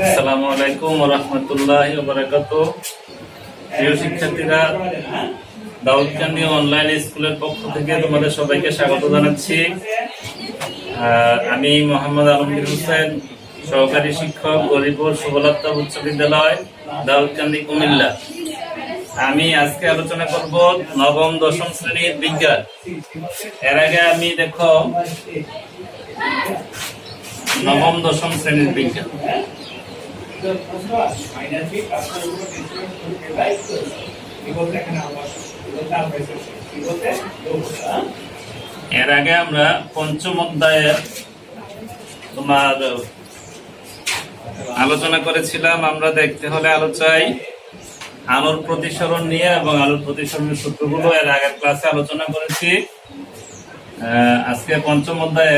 আসসালামু আলাইকুম ওয়া রাহমাতুল্লাহি ওয়া বারাকাতুহু। প্রিয় শিক্ষার্থীরা, দাউদকান্দি অনলাইন স্কুলের পক্ষ থেকে তোমাদের সবাইকে স্বাগত জানাচ্ছি। আমি মোহাম্মদ আলমগীর হোসেন, সহকারী শিক্ষক, গরিপুর সুবলতা উচ্চ বিদ্যালয়, দাউদকান্দি, কুমিল্লা। আমি আজকে আলোচনা করব নবম দশম শ্রেণীর বিজ্ঞান। এর আগে আমি নবম দশম শ্রেণীর বিজ্ঞান এর আগে আমরা পঞ্চম অধ্যায়ের তোমার আলোচনা করেছিলাম। আমরা দেখতে হলে চাই আলোর প্রতিসরণ নিয়ে এবং আলোর প্রতিসরণের সূত্রগুলো এর আগের ক্লাসে আলোচনা করেছি। আজকে পঞ্চম অধ্যায়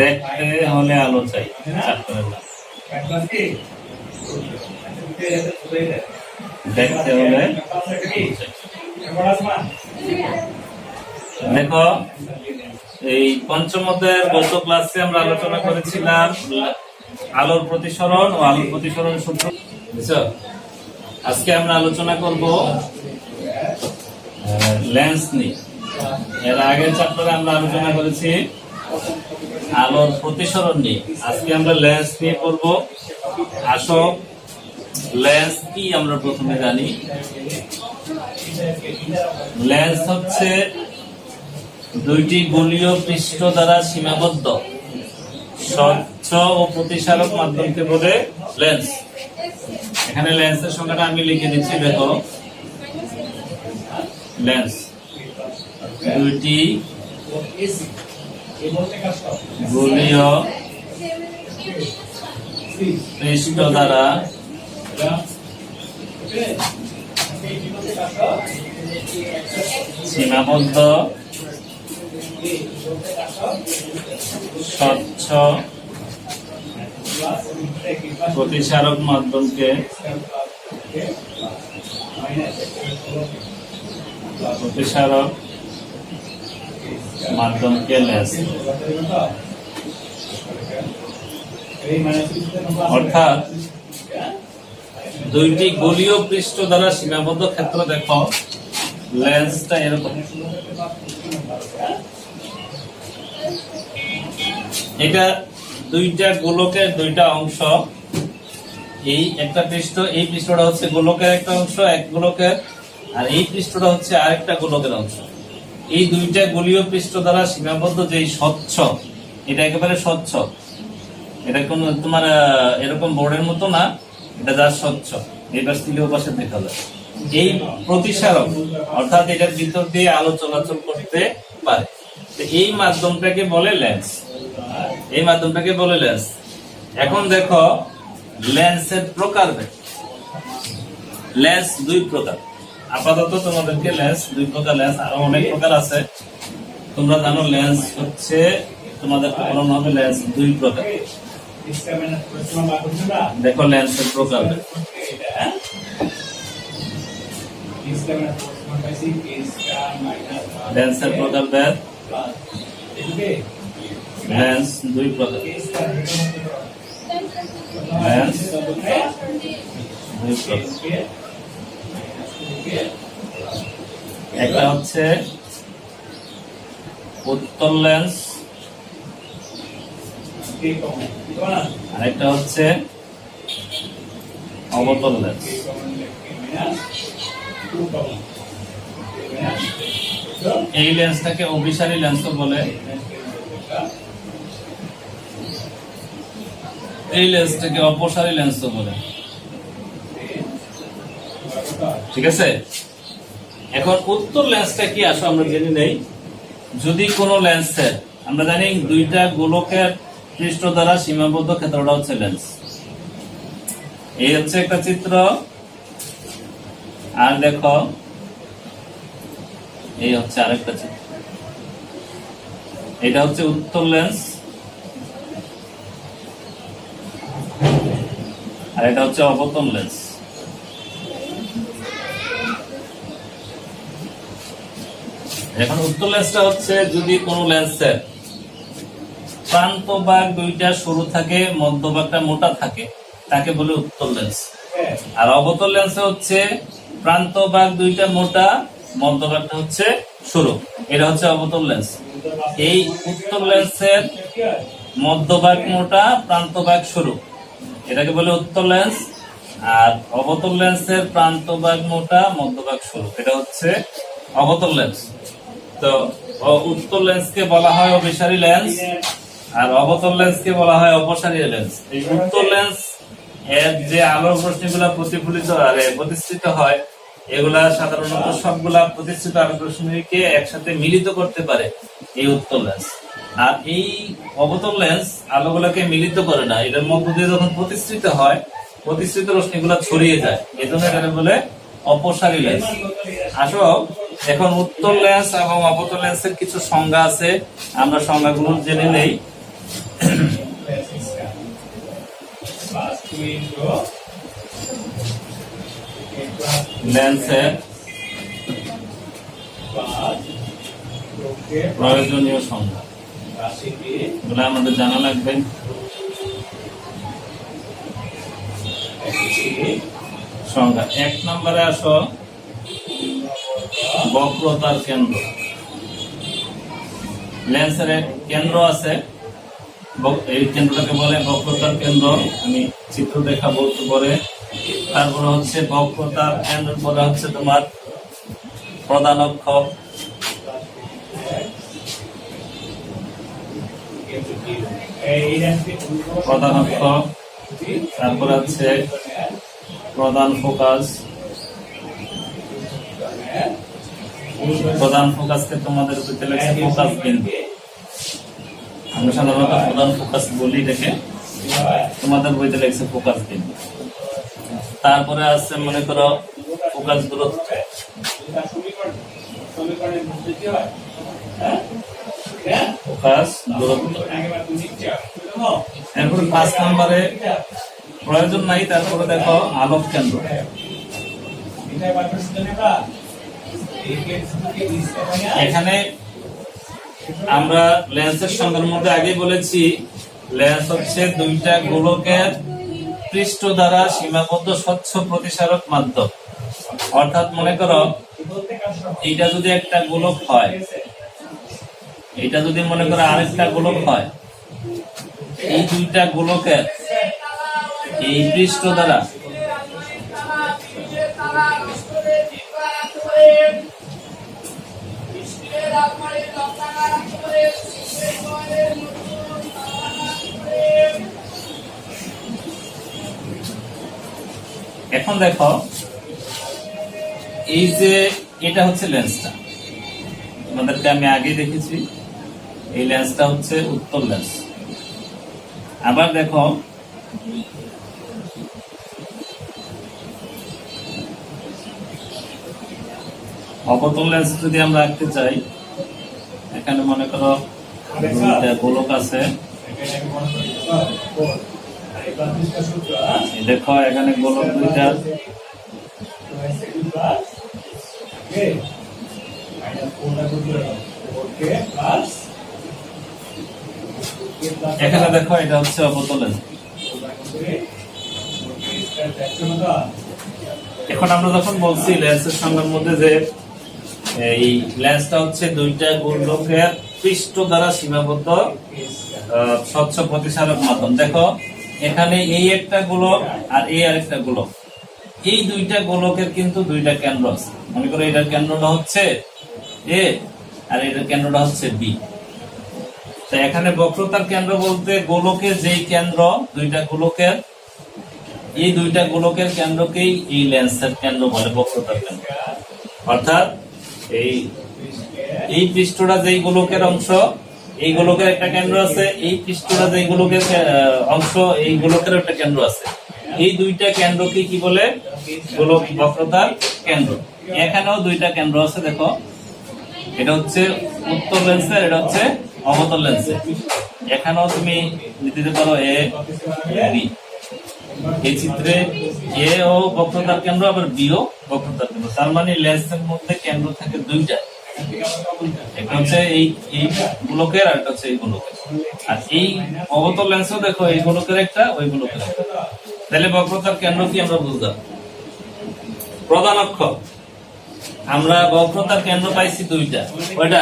দেখতে হলে আলো চাই। দেখতে হলে দেখো, এই পঞ্চম অধ্যায়ের গত ক্লাসে আমরা আলোচনা করেছিলাম আলোর প্রতিসরণ ও আলোর প্রতিসরণের সূত্র। আজকে আমরা আলোচনা করব লেন্স নিয়ে। এর আগের চ্যাপ্টারে আমরা আলোচনা করেছি আলোর প্রতিসরণ নিয়ে। আজকে আমরা লেন্স নিয়ে পড়ব। আসো, লেন্স কি আমরা প্রথমে জানি। লেন্স হচ্ছে দুইটি গোলীয় পৃষ্ঠ দ্বারা সীমাবদ্ধ স্বচ্ছ ও প্রতিসারক মাধ্যমকে বলে লেন্স। এখানে লেন্সের সংখ্যাটা আমি লিখে দিচ্ছি। দেখো, লেন্স দুইটি গোলীয় পৃষ্ঠ দ্বারা সীমাবদ্ধ স্বচ্ছ প্রতিসারক মাধ্যমকে লেন্স। অর্থাৎ দুইটি গোলীয় পৃষ্ঠ দ্বারা সীমাবদ্ধ ক্ষেত্র। দেখো, লেন্সটা এরকম। এটা দুইটা গোলকের দুইটা অংশ। এই একটা পৃষ্ঠ, এই পৃষ্ঠটা হচ্ছে গোলকের একটা অংশ, এক গোলকের, আর এই পৃষ্ঠটা হচ্ছে আরেকটা গোলকের অংশ। এই দুইটা গোলীয় পৃষ্ঠ দ্বারা সীমাবদ্ধ যে স্বচ্ছ, এটা একেবারে স্বচ্ছ। এটা কোন তোমার এরকম বোর্ডের মতো না, এটা যা স্বচ্ছ। এবার স্টিলের পাশে দেখা যায় এই প্রতিসারক, অর্থাৎ এটার ভিতর দিয়ে আলো চলাচল করতে পারে। এই মাধ্যমটাকে বলে লেন্স। এই মাধ্যমটাকে বলে লেন্স। এখন দেখো, লেন্সের প্রকার। লেন্স দুই প্রকার। আপাতত তোমাদেরকে লেন্স দুই প্রকার। লেন্স আরো অনেক প্রকার আছে, তোমরা জানো। লেন্স হচ্ছে তোমাদের বলানো হবে লেন্স দুই প্রকার। দেখো, লেন্সের প্রকার। লেন্সের প্রকার বের। লেন্স দুই প্রকার। লেন্স দুই প্রকার। একটা হচ্ছে উত্তল লেন্স, আরেকটা হচ্ছে অবতল লেন্স। এই লেন্সটাকে অভিসারী লেন্সও বলে। এই লেন্সটাকে অপসারী লেন্সও বলে। ঠিক আছে। এখন উত্তল লেন্সটা কি আসো আমরা জেনে নেই। যদি কোন লেন্সের, আমরা জানি দুইটা গোলকের পৃষ্ঠ দ্বারা সীমাবদ্ধ ক্ষেত্রটা হচ্ছে লেন্স। এই হচ্ছে একটা চিত্র। আর দেখো, এই হচ্ছে আরেকটা চিত্র। এটা হচ্ছে উত্তল লেন্স, আর এটা হচ্ছে অবতল লেন্স। এখন উত্তল লেন্সটা হচ্ছে যদি কোনো লেন্সের প্রান্ত ভাগ দুইটা সরু থাকে, মধ্যভাগটা মোটা থাকে, তাকে বলে উত্তল লেন্স। আর অবতল লেন্সে হচ্ছে প্রান্ত ভাগ দুইটা মোটা, মধ্যভাগটা হচ্ছে সরু, এটা হচ্ছে অবতল লেন্স। এই উত্তল লেন্সের মধ্যভাগ মোটা, প্রান্ত ভাগ সরু, এটাকে বলে উত্তল লেন্স। আর অবতল লেন্সের প্রান্ত ভাগ মোটা, মধ্যভাগ সরু, এটা হচ্ছে অবতল লেন্স। তো উত্তল লেন্সকে বলা হয় অভিসারী লেন্স, আর অবতল লেন্সকে বলা হয় অপসারী লেন্স। এই উত্তল লেন্স এর যে আলোর রশ্মিগুলা প্রতিফলিত আর প্রতিষ্ঠিত হয়, এগুলা সাধারণত সবগুলা প্রতিষ্ঠিত আলোক রশ্মিকে একসাথে মিলিত করতে পারে এই উত্তল লেন্স। আর এই অবতল লেন্স আলোগুলাকে মিলিত করে না, এটার মধ্য দিয়ে যখন প্রতিষ্ঠিত হয়, প্রতিষ্ঠিত রশ্মিগুলা ছড়িয়ে যায়, এই জন্য এটাকে বলে অপসারী লেন্স। আসো এখন উত্তল লেন্স এবং অবতল লেন্সের কিছু সংজ্ঞা আছে, আমরা সংজ্ঞাগুলো জেনে নেই। লেন্সের প্রয়োজনীয় সংজ্ঞা এগুলো আমাদের জানা লাগবে। সংজ্ঞা 1 নম্বরে আসো, বক্রতার কেন্দ্র। লেন্সের কেন্দ্র আছে, এই কেন্দ্রটাকে বলে বক্রতার কেন্দ্র। আমি চিত্র দেখাবো একটু পরে। তারপরে হচ্ছে বক্রতার কেন্দ্র পরে হচ্ছে তোমার প্রধান অক্ষ, প্রধান অক্ষ, তারপরে হচ্ছে প্রধান ফোকাস। প্রধান ফোকাসকে তোমাদের বইতে লেখা ফোকাস বিন্দু, আমরা সাধারণত প্রধান ফোকাস বলি দেখে, তোমাদের বইতে লেখছে ফোকাস বিন্দু। তারপরে আছে মনে করো ফোকাস দূরত্ব, ফোকাস দূরত্ব। এরপরে 5 নম্বরে প্রয়োজন নাই, তারপরে দেখো আলোক কেন্দ্র। এখানে আমরা লেন্সের সংজ্ঞার মধ্যে আগে বলেছি, লেন্স হচ্ছে দুইটা গোলকের পৃষ্ঠ দ্বারা সীমাবদ্ধ স্বচ্ছ প্রতিসারক মাধ্যম। অর্থাৎ মনে করো এইটা যদি একটা গোলক হয়, এটা যদি মনে করো আরেকটা গোলক হয়, এই দুইটা গোলকের এই পৃষ্ঠ দ্বারা এখন দেখো এই যে এটা হচ্ছে লেন্সটা, তোমাদেরকে আমি আগে দেখেছি, এই লেন্সটা হচ্ছে উত্তল লেন্স। আবার দেখো অবতল লেন্স যদি আমরা আঁকতে চাই, এখানে মনে করো দুইটা গোলক আছে, দেখো এখানে গোলক দুইটা, এখানে দেখো এটা হচ্ছে অবতল লেন্স। এখন আমরা যখন বলছি লেন্সের সংজ্ঞার মধ্যে যে এই লেন্সটা হচ্ছে দুইটা গোলকের পৃষ্ঠ দ্বারা সীমাবদ্ধ স্বচ্ছ প্রতিসারক মাধ্যম। দেখো এখানে এই একটা গোলক আর এই আরেকটা গোলক, এই দুইটা গোলকের কিন্তু দুইটা কেন্দ্র আছে। মনে করো এটার কেন্দ্রটা হচ্ছে এ আর এটার কেন্দ্রটা হচ্ছে বি। তো এখানে বক্রতার কেন্দ্র বলতে গোলকের যেই কেন্দ্র, দুইটা গোলকের, এই দুইটা গোলকের কেন্দ্রকেই এই লেন্সের কেন্দ্র বলে, বক্রতার কেন্দ্র। অর্থাৎ এই পৃষ্ঠটা যেই গোলকের অংশ, এই গোলকের একটা কেন্দ্র আছে, এই পৃষ্ঠটা যেই গোলকের অংশ, এই গোলকের একটা কেন্দ্র আছে। এই দুইটা কেন্দ্রকে কি বলে? গোলক বক্রতার কেন্দ্র। এখানেও দুইটা কেন্দ্র আছে, দেখো এটা হচ্ছে উত্তল লেন্সের, এটা হচ্ছে অবতল লেন্সের। এখানেও তুমি দিতে পারো এ বি। এই চিত্রে এ ও বক্রতার কেন্দ্র, আবার বি ও বক্রতার কেন্দ্র। তার মানে লেন্সের মধ্যে কেন্দ্র থাকে দুইটা, একটা হচ্ছে এই গোলকের আর একটা হচ্ছে এই গোলকের। আর এই অবতল লেন্সও দেখো এই গোলকের একটা ওই গোলকের একটা। তাহলে বক্রতার কেন্দ্র কি আমরা বুঝলাম। প্রধান অক্ষ আমরা বক্রতার কেন্দ্র পাইছি দুইটা, ওইটা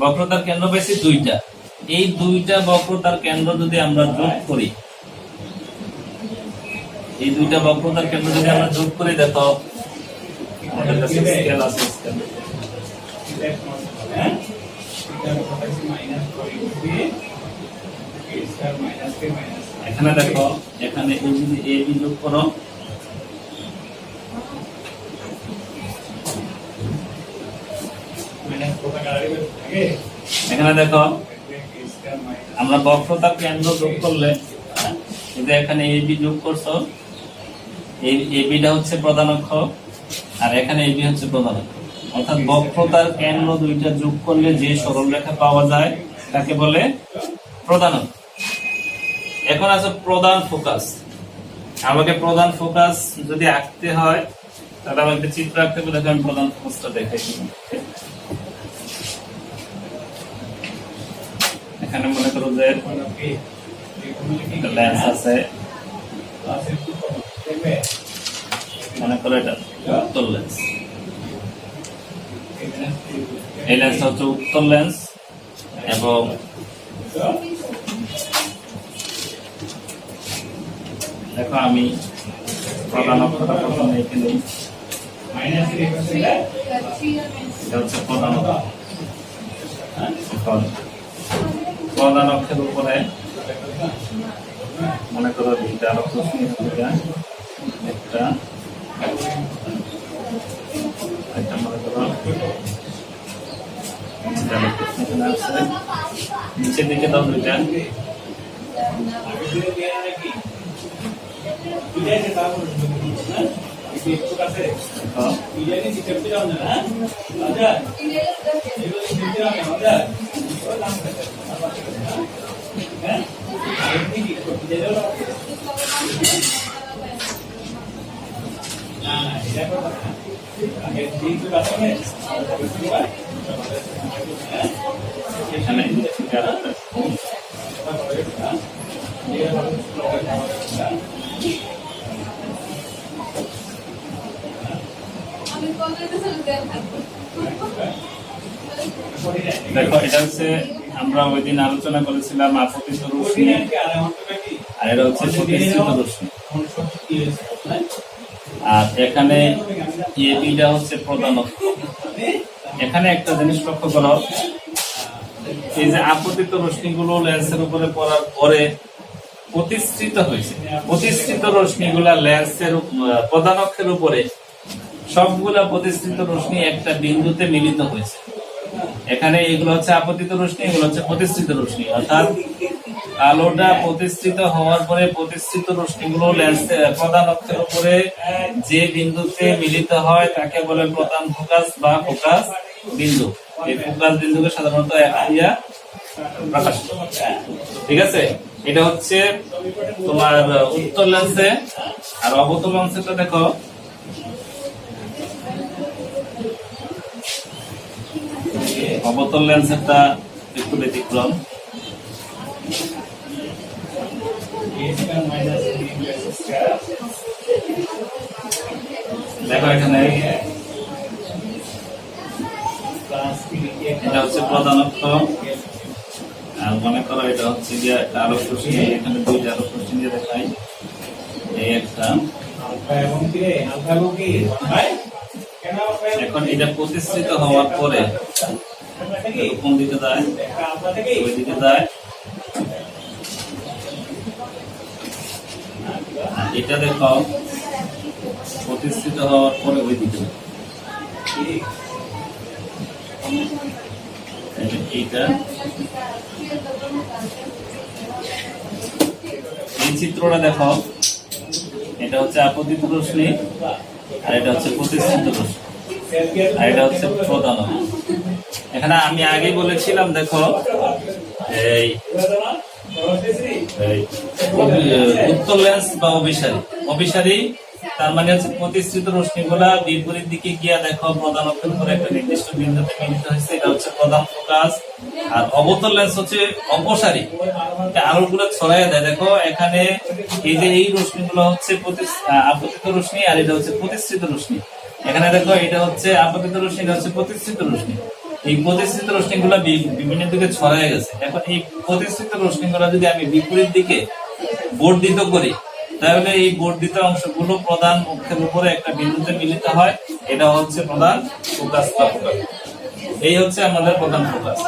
বক্রতার কেন্দ্র পাইছি দুইটা। এই দুইটা বক্রতার কেন্দ্র যদি আমরা যোগ করি, এই দুইটা বক্রতার কেন্দ্র যদি আমরা যোগ করি, দেখো আমাদের কাছে স্কেল আছে, এখানে দেখো, এখানে এই যদি এ বি যোগ করো, এখানে দেখো আমরা বক্রতার কেন্দ্র যোগ করলে, এখানে এ বি যোগ করছো, এই এ বিটা হচ্ছে প্রধান অক্ষ আর এখানে এ বি হচ্ছে প্রধান অক্ষ। অর্থাৎ বক্রতার কেন্দ্র দুইটা যোগ করলে যে সরলরেখা পাওয়া যায় তাকে বলে প্রধান অক্ষ। এখন আছে প্রধান ফোকাস। আমাকে প্রধান ফোকাস যদি আঁকতে হয় তাহলে আমাকে চিত্র আঁকতে হবে। দেখো আমি প্রধান ফোকাসটা দেখাই। এখানে মনে করো যে লেন্স আছে, মনে করো এটা উত্তল লেন্স। এই লেন্সটা হচ্ছে উত্তল লেন্স এবং দেখো আমি প্রধান অক্ষটা প্রথমে এখানে, এটা হচ্ছে প্রধান অক্ষ। প্রধান অক্ষের উপরে মনে করো দুইটা অক্ষ, একটা একটা মনে করো এখানে আছে, নিচের দিকে দাও দুইটা, এখানে দেখো এটা হচ্ছে আমরা ওই দিন আলোচনা করেছিলাম আপতিত রশ্মি, আর এটা হচ্ছে প্রতিষ্ঠিত রশ্মি। আর এখানে এ বিটা হচ্ছে প্রধান অক্ষ। এখানে একটা জিনিস লক্ষ্য করো, এই যে আপতিত রশ্মিগুলো লেন্সের উপরে পড়ার পরে প্রতিষ্ঠিত হয়েছে, প্রতিষ্ঠিত রশ্মিগুলা লেন্সের প্রধান অক্ষের উপরে সবগুলা প্রতিষ্ঠিত রশ্মি একটা বিন্দুতে মিলিত হয়েছে। এখানে এগুলো হচ্ছে আপতিত রশ্মি, এগুলো হচ্ছে প্রতিষ্ঠিত রশ্মি। অর্থাৎ আলোটা প্রতিষ্ঠিত হওয়ার পরে প্রতিষ্ঠিত রশ্মিগুলো লেন্সের প্রধান অক্ষের উপরে যে বিন্দুতে মিলিত হয় তাকে বলে প্রধান ফোকাস বা ফোকাস বিন্দু। এই ফোকাস বিন্দুকে সাধারণত একটিয়া প্রকাশ। ঠিক আছে, এটা হচ্ছে তোমার উত্তল লেন্সে। আর অবতল লেন্সেটা দেখো, অবতল লেন্সেরটা একটু ব্যতিক্রম। দেখো এখানে এটা হচ্ছে প্রধান অক্ষ, আর মনে করো এটা হচ্ছে গিয়ে একটা আলোক রশ্মি। এখানে দুইটা আলোক রশ্মি দিয়ে দেখাই, এই একটা। এখন এটা প্রতিষ্ঠিত হওয়ার পরে কোন দিকে যায়, ওই দিকে যায়। এটা দেখো প্রতিষ্ঠিত হওয়ার পরে ওই দিকে, এইটা এই চিত্রটা দেখো, এটা হচ্ছে আপতিত রশ্মি আর এটা হচ্ছে প্রতিষ্ঠিত রশ্মি আর এটা হচ্ছে প্রধান অক্ষ। এখানে আমি আগে বলেছিলাম দেখো, এই উত্তল লেন্স বা অভিসারী, অভিসারী তার মানে হচ্ছে প্রতিশ্রিত রশ্মিগুলা বিপরীত দিকে গিয়া দেখো প্রধান অক্ষের উপরে একটা নির্দিষ্ট বিন্দুতে মিলিত হয়েছে, এটা হচ্ছে প্রধান ফোকাস। আর অবতল লেন্স হচ্ছে অপসারী, আলোগুলো ছড়াইয়া দেয়। দেখো এখানে এই যে এই রশ্মিগুলো হচ্ছে আপতিত রশ্মি, আর এটা হচ্ছে প্রতিশ্রিত রশ্মি। এখানে দেখো এটা হচ্ছে আপতিত রশ্মি, এটা হচ্ছে প্রতিশ্রিত রশ্মি। এই প্রতিশ্রিত রশ্মিগুলো বিভিন্ন দিকে ছড়ায় গেছে। এখন এই প্রতিশ্রিত রশ্মিগুলো যদি আমি বিপরীত দিকে বর্ধিত করি, তাহলে এই বর্ধিত অংশগুলো প্রধান অক্ষের উপরে একটা বিন্দুতে মিলিত হয়, এটা হচ্ছে প্রধান ফোকাস বা ফোকাস। এই হচ্ছে আমাদের প্রধান ফোকাস।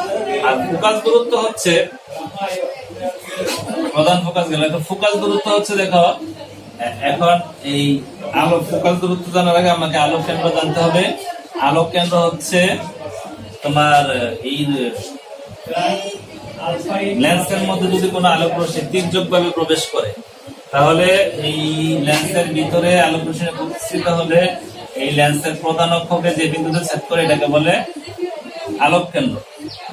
আর ফোকাস দূরত্ব হচ্ছে প্রধান ফোকাস গেল। এখন ফোকাস দূরত্ব হচ্ছে দেখো, এখন এই আলোক ফোকাস দূরত্ব জানার আগে আমাকে আলোক কেন্দ্র জানতে হবে। আলোক কেন্দ্র হচ্ছে তোমার এই লেন্সের মধ্যে যদি কোনো আলোক রশ্মি তির্যক ভাবে প্রবেশ করে, তাহলে এই লেন্সের ভিতরে আলোক রশ্মি প্রতিষ্ঠিত হলে এই লেন্সের প্রধান অক্ষকে যে বিন্দুতে ছেদ করে এটাকে বলে আলোক কেন্দ্র।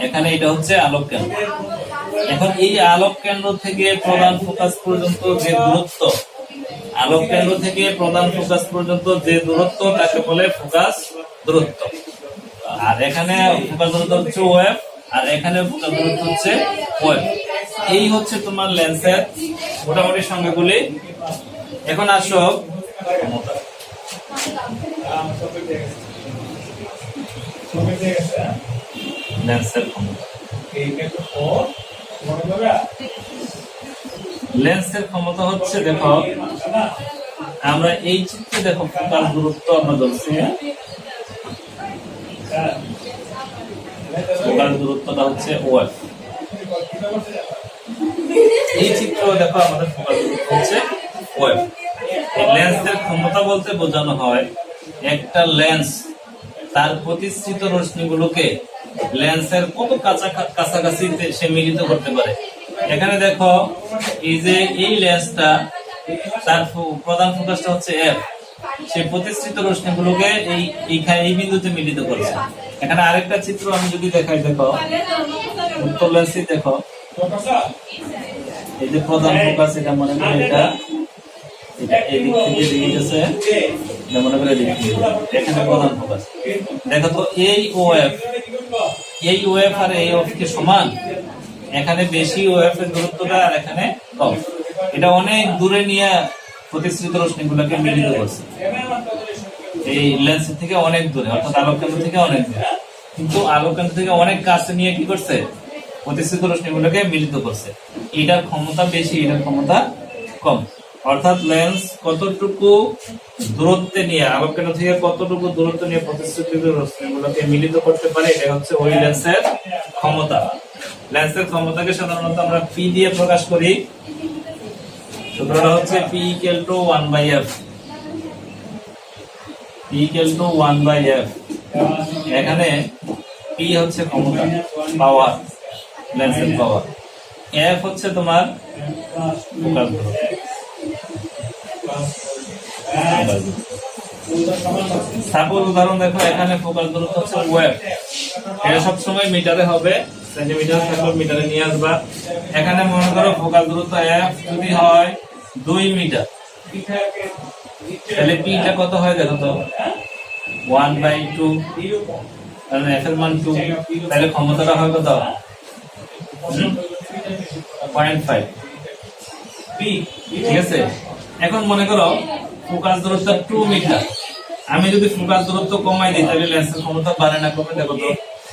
এখানে এটা হচ্ছে আলোক কেন্দ্র। এখন এই আলোক কেন্দ্র থেকে প্রধান ফোকাস পর্যন্ত যে দূরত্ব, আলোক কেন্দ্র থেকে প্রধান ফোকাস পর্যন্ত যে দূরত্ব তাকে বলে ফোকাস দূরত্ব। আর এখানে ফোকাস দূরত্ব হচ্ছে ওএফ, আর এখানে ফোকাস দূরত্ব হচ্ছে ওএফ। এই হচ্ছে তোমার লেন্সের মোটামুটি সংখ্যাগুলি। এখন আসো লেন্সের ক্ষমতা। লেন্সের ক্ষমতা হচ্ছে, দেখো আমরা এই চিত্রে দেখো ফোকাস দূরত্ব আমরা ধরছি, ফোকাস দূরত্বটা হচ্ছে ওএফ। এই চিত্র দেখো আমাদের ফোকাস দূরত্ব হচ্ছে ওএফ। এই লেন্সের ক্ষমতা বলতে বোঝানো হয় একটা লেন্স তার প্রতিষ্ঠিত রশ্মিগুলোকে লেন্সের কত কাছাকাছি সে মিলিত করতে পারে। এখানে দেখো এই যে এই লেন্সটা, তার প্রধান ফোকাসটা হচ্ছে এফ, সে প্রতিষ্ঠিত রশ্মিগুলোকে এই বিন্দুতে মিলিত করছে। এখানে আরেকটা চিত্র আমি যদি দেখাই, দেখো উত্তর লেন্সে দেখো এই যে প্রধান ফোকাস, এটা মনে করে এটা এদিক থেকে দিয়ে গেছে, মনে করে এখানে প্রধান ফোকাস। দেখো তো এই ওএফ আর এই ওএফ কি সমান? এখানে বেশি ওএফ এর দূরত্বটা, আর এখানে কম। এটা অনেক দূরে নিয়ে প্রতিষ্ঠিত রশ্মিগুলোকে মিলিত করছে, এই লেন্সের থেকে অনেক দূরে, অর্থাৎ আলোক কেন্দ্র থেকে অনেক দূরে। কিন্তু আলোক কেন্দ্র থেকে অনেক কাছে নিয়ে কি করছে? প্রতিষ্ঠিত রশ্মিগুলোকে মিলিত করছে। এটার ক্ষমতা বেশি, এটার ক্ষমতা কম। অর্থাৎ লেন্স কতটুকু দূরত্বে নিয়ে, আলোক কেন্দ্র থেকে কতটুকু দূরত্ব নিয়ে প্রতিষ্ঠিত রশ্মিগুলোকে মিলিত করতে পারে, এটা হচ্ছে ওই লেন্সের ক্ষমতা। লেন্সের ক্ষমতাকে সাধারণত আমরা পি দিয়ে প্রকাশ করি। সূত্রটা হচ্ছে P = 1/f। P = 1/f। এখানে P হচ্ছে ক্ষমতা, পাওয়ার, লেন্সের পাওয়ার। F হচ্ছে তোমার ফোকাস দূরত্ব। সাপোজ উদাহরণ দেখো, এখানে ফোকাস দূরত্ব হচ্ছে ওএফ। এটা সবসময় মিটারে হবে, সেন্টিমিটার থাকলে মিটারে নিয়ে আসবা। এখানে মনে করো ফোকাস দূরত্ব এফ যদি হয় 2 মিটার, তাহলে পিটা কত হয় দেখো তো, 1/2, কারণ এফ এর মান 2, তাহলে ক্ষমতাটা হয় কত? 0.5। ঠিক আছে। এখন মনে করো ফোকাস দূরত্ব 2 মিটার, আমি যদি ফোকাস দূরত্ব কমাই দিই তাহলে লেন্সের ক্ষমতা বাড়ে না কমে? দেখো তো,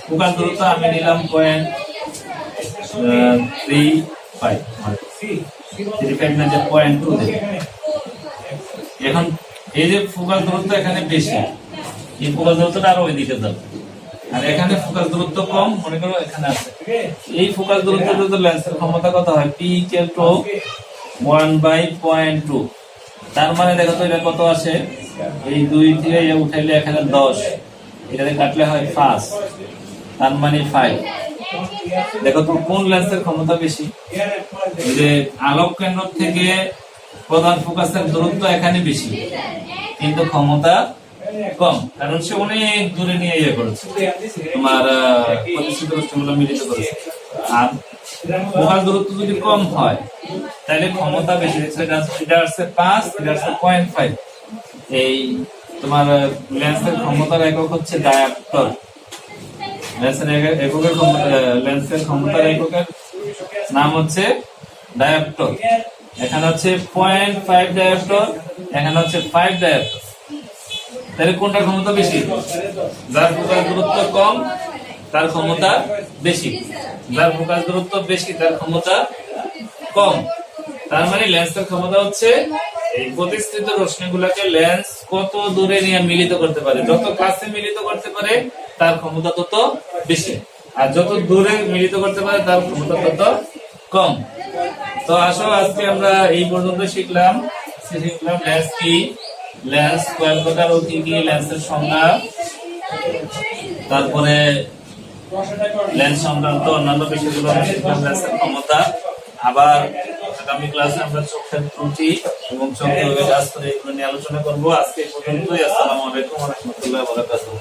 ফোকাস দূরত্ব আমি নিলাম 0.35 না, যে 0.2 দেব। এখন এই যে ফোকাস দূরত্ব এখানে বেশি, এই ফোকাস দূরত্বটা আরো ওইদিকে যাবে, আর এখানে ফোকাস দূরত্ব কম, মনে করো এখানে আছে। এই ফোকাস দূরত্ব যদি লেন্সের ক্ষমতা কত হয়? P = 1/0.2। তার মানে দেখো তো এটা কত আসে? এই 2 থেকে উঠাইলে এখানে 10, এটাতে কাটলে হয় 5, তার মানে 5। দেখো তো কোন লেন্সের ক্ষমতা বেশি? যে আলোক কেন্দ্র থেকে প্রধান ফোকাসের দূরত্ব এখানে বেশি, কিন্তু ক্ষমতা কম, কারণ সে অনেক দূরে নিয়ে করেছে, তোমার প্রতিষ্ঠিত রশ্মিগুলো মিলিত করেছে। আর ফোকাস দূরত্ব যদি কম হয় তাহলে ক্ষমতা বেশি। এটা আসছে 5, এটা আসছে 0.5, এই তোমার লেন্সের ক্ষমতার একক হচ্ছে ডায়াপ্টর। লেন্সের ক্ষমতার এককের নাম হচ্ছে ডায়াপ্টর। এখানে হচ্ছে 0.5 ডায়াপ্টর, এখানে হচ্ছে 5 ডায়াপ্টর। তাহলে কোনটার ক্ষমতা বেশি? যার ফোকাস দূরত্ব কম তার ক্ষমতা বেশি, যার ফোকাস দূরত্ব বেশি তার ক্ষমতা কম। তার মানে লেন্সের ক্ষমতা হচ্ছে এই প্রতিষ্ঠিত রশ্মিগুলোকে লেন্স কত দূরে নিয়ে মিলিত করতে পারে, যত কাছে মিলিত করতে পারে তার ক্ষমতা তত বেশি, আর যত দূরে মিলিত করতে পারে তার ক্ষমতা তত কম। তো আসো আজকে আমরা এই পর্যন্ত শিখলাম লেন্স কি, লেন্স কয় প্রকার ও কি কি, লেন্সের সংজ্ঞা, তারপরে লেন্স সংক্রান্ত অন্যান্য বিষয়গুলো আমরা শিখলাম, লেন্সের ক্ষমতা। আবার আগামী ক্লাসে আমরা চোখের ত্রুটি এবং চোখ কিভাবে কাজ করে এগুলো নিয়ে আলোচনা করবো। আজকে এই পর্যন্তই। আসসালামু আলাইকুম ওয়া রাহমাতুল্লাহি ওয়া বারাকাতুহু।